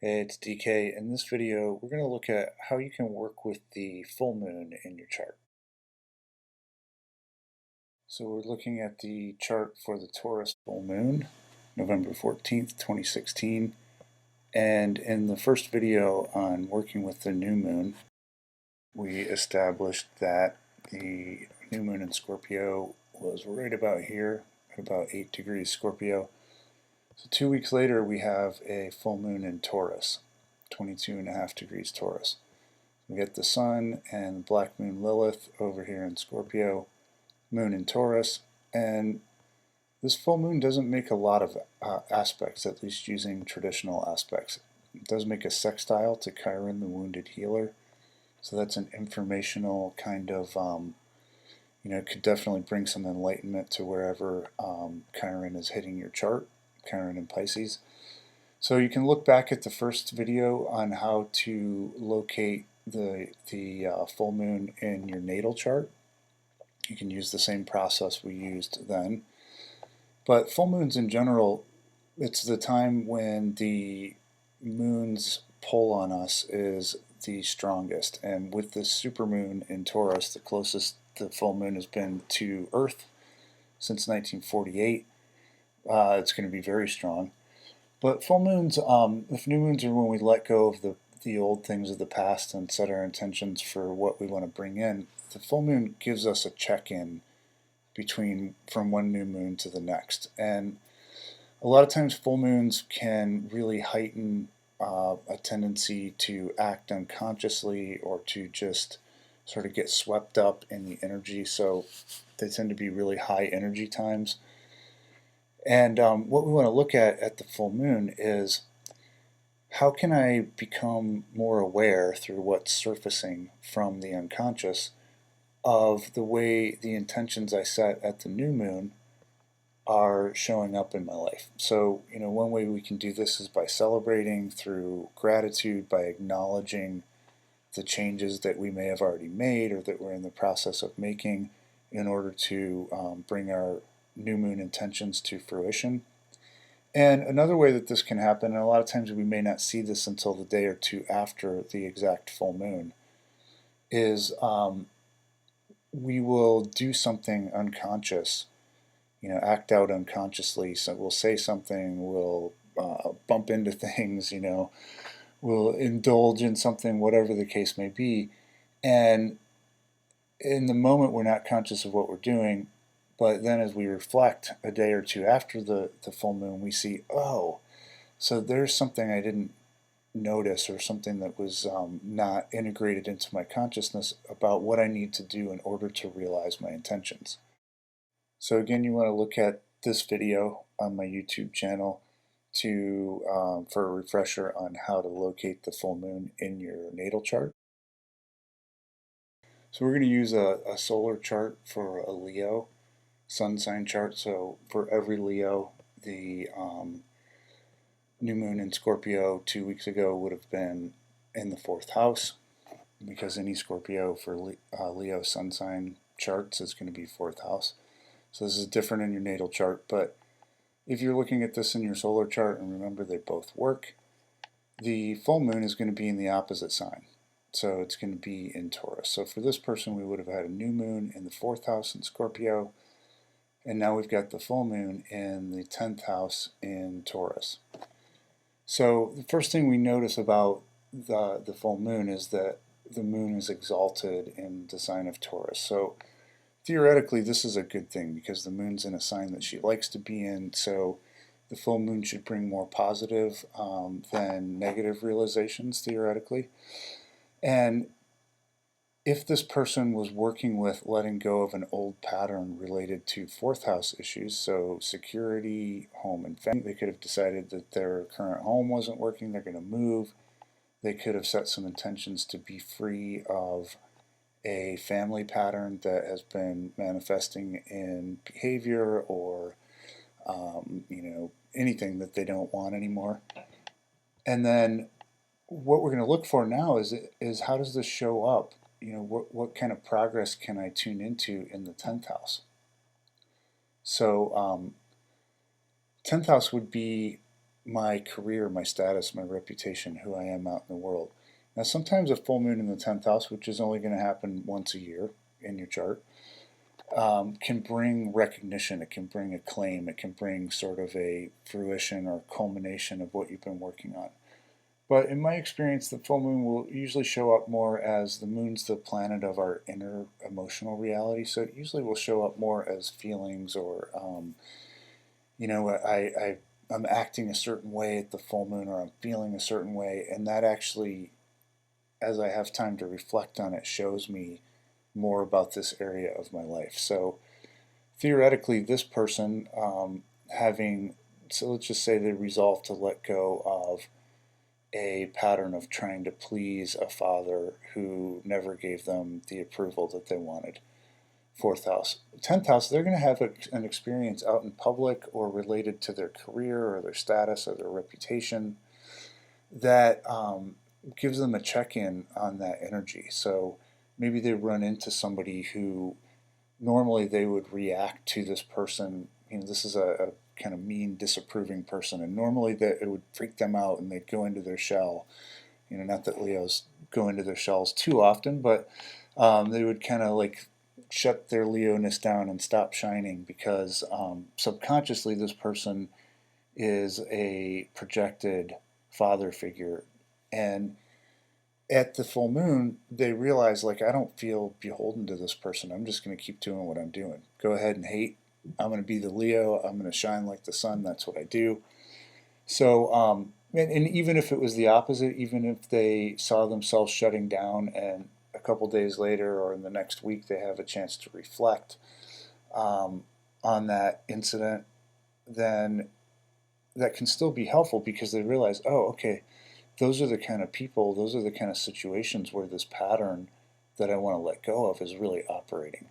Hey, it's DK. In this video, we're going to look at how you can work with the full moon in your chart. So we're looking at the chart for the Taurus full moon, November 14th, 2016. And in the first video on working with the new moon, we established that the new moon in Scorpio was right about here, at about 8 degrees Scorpio. So 2 weeks later, we have a full moon in Taurus, 22.5 degrees Taurus. We get the Sun and Black Moon Lilith over here in Scorpio, Moon in Taurus, and this full moon doesn't make a lot of aspects, at least using traditional aspects. It does make a sextile to Chiron, the wounded healer, so that's an informational kind of, it could definitely bring some enlightenment to wherever Chiron is hitting your chart, Chiron in Pisces. So you can look back at the first video on how to locate the full moon in your natal chart. You can use the same process we used then. But full moons in general, it's the time when the moon's pull on us is the strongest. And with this supermoon in Taurus, the closest the full moon has been to Earth since 1948, it's going to be very strong. But full moons, if new moons are when we let go of the old things of the past and set our intentions for what we want to bring in, the full moon gives us a check-in between from one new moon to the next. And a lot of times full moons can really heighten a tendency to act unconsciously or to just sort of get swept up in the energy. So they tend to be really high energy times. And what we want to look at the full moon is how can I become more aware through what's surfacing from the unconscious of the way the intentions I set at the new moon are showing up in my life. So, one way we can do this is by celebrating through gratitude, by acknowledging the changes that we may have already made or that we're in the process of making in order to bring our new moon intentions to fruition. And another way that this can happen, and a lot of times we may not see this until the day or two after the exact full moon, is we will do something unconscious, act out unconsciously. So we'll say something, we'll bump into things, we'll indulge in something, whatever the case may be. And in the moment, we're not conscious of what we're doing. But then as we reflect a day or two after the full moon, we see, oh, so there's something I didn't notice or something that was not integrated into my consciousness about what I need to do in order to realize my intentions. So again, you want to look at this video on my YouTube channel for a refresher on how to locate the full moon in your natal chart. So we're going to use a solar chart for a Leo sun sign chart. So for every Leo, the new moon in Scorpio 2 weeks ago would have been in the 4th house, because any Scorpio for Leo sun sign charts is going to be 4th house. So this is different in your natal chart, but if you're looking at this in your solar chart, and remember they both work, the full moon is going to be in the opposite sign. So it's going to be in Taurus. So for this person, we would have had a new moon in the 4th house in Scorpio, and now we've got the full moon in the 10th house in Taurus. So the first thing we notice about the full moon is that the moon is exalted in the sign of Taurus. So theoretically, this is a good thing because the moon's in a sign that she likes to be in. So the full moon should bring more positive than negative realizations, theoretically. And if this person was working with letting go of an old pattern related to 4th house issues, so security, home, and family, they could have decided that their current home wasn't working, they're going to move. They could have set some intentions to be free of a family pattern that has been manifesting in behavior or anything that they don't want anymore. And then what we're going to look for now is how does this show up? What kind of progress can I tune into in the 10th house? So 10th house would be my career, my status, my reputation, who I am out in the world. Now, sometimes a full moon in the 10th house, which is only going to happen once a year in your chart, can bring recognition, it can bring acclaim, it can bring sort of a fruition or culmination of what you've been working on. But in my experience, the full moon will usually show up more as the moon's the planet of our inner emotional reality. So it usually will show up more as feelings or, I'm acting a certain way at the full moon or I'm feeling a certain way. And that actually, as I have time to reflect on it, shows me more about this area of my life. So theoretically, this person so let's just say they resolve to let go of a pattern of trying to please a father who never gave them the approval that they wanted. Fourth house. 10th house, they're going to have an experience out in public or related to their career or their status or their reputation that gives them a check-in on that energy. So maybe they run into somebody who normally they would react to this person. This is a kind of mean, disapproving person, and normally that it would freak them out and they'd go into their shell. Not that Leos go into their shells too often, but they would kind of like shut their Leo-ness down and stop shining because subconsciously this person is a projected father figure. And at the full moon, they realize, like, I don't feel beholden to this person. I'm just going to keep doing what I'm doing. Go ahead and hate. I'm going to be the Leo. I'm going to shine like the sun. That's what I do. So, and even if it was the opposite, even if they saw themselves shutting down and a couple days later or in the next week they have a chance to reflect on that incident, then that can still be helpful because they realize, oh, okay, those are the kind of people, those are the kind of situations where this pattern that I want to let go of is really operating.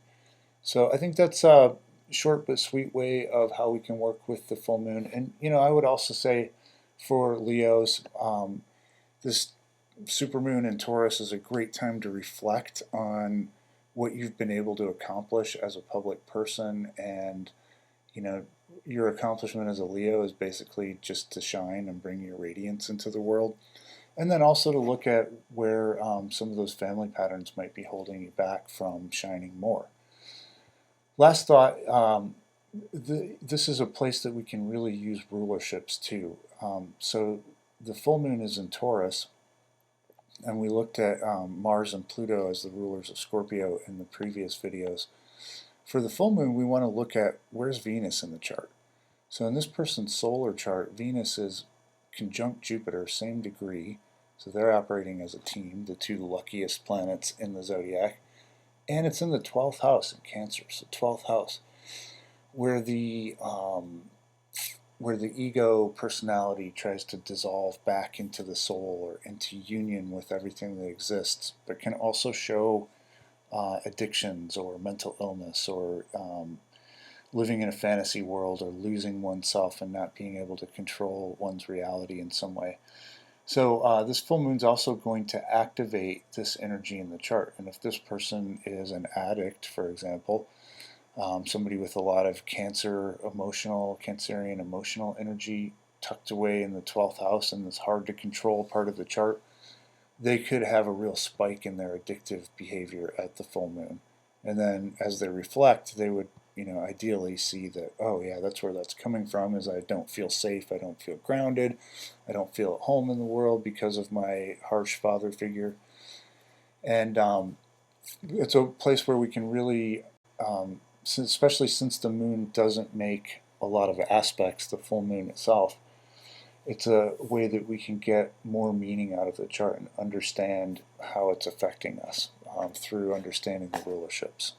So I think that's a short but sweet way of how we can work with the full moon. And, I would also say for Leos, this supermoon in Taurus is a great time to reflect on what you've been able to accomplish as a public person. And, your accomplishment as a Leo is basically just to shine and bring your radiance into the world. And then also to look at where some of those family patterns might be holding you back from shining more. Last thought, this is a place that we can really use rulerships too. So the full moon is in Taurus, and we looked at Mars and Pluto as the rulers of Scorpio in the previous videos. For the full moon, we want to look at where's Venus in the chart. So in this person's solar chart, Venus is conjunct Jupiter, same degree. So they're operating as a team, the two luckiest planets in the zodiac. And it's in the 12th house in Cancer, so 12th house, where the ego personality tries to dissolve back into the soul or into union with everything that exists, but can also show addictions or mental illness or living in a fantasy world or losing oneself and not being able to control one's reality in some way. So this full moon is also going to activate this energy in the chart. And if this person is an addict, for example, somebody with a lot of Cancerian emotional energy tucked away in the 12th house and this hard to control part of the chart, they could have a real spike in their addictive behavior at the full moon. And then as they reflect, they would ideally see that, oh yeah, that's where that's coming from, is I don't feel safe, I don't feel grounded, I don't feel at home in the world because of my harsh father figure. And it's a place where we can really, especially since the moon doesn't make a lot of aspects, the full moon itself, it's a way that we can get more meaning out of the chart and understand how it's affecting us through understanding the rulerships.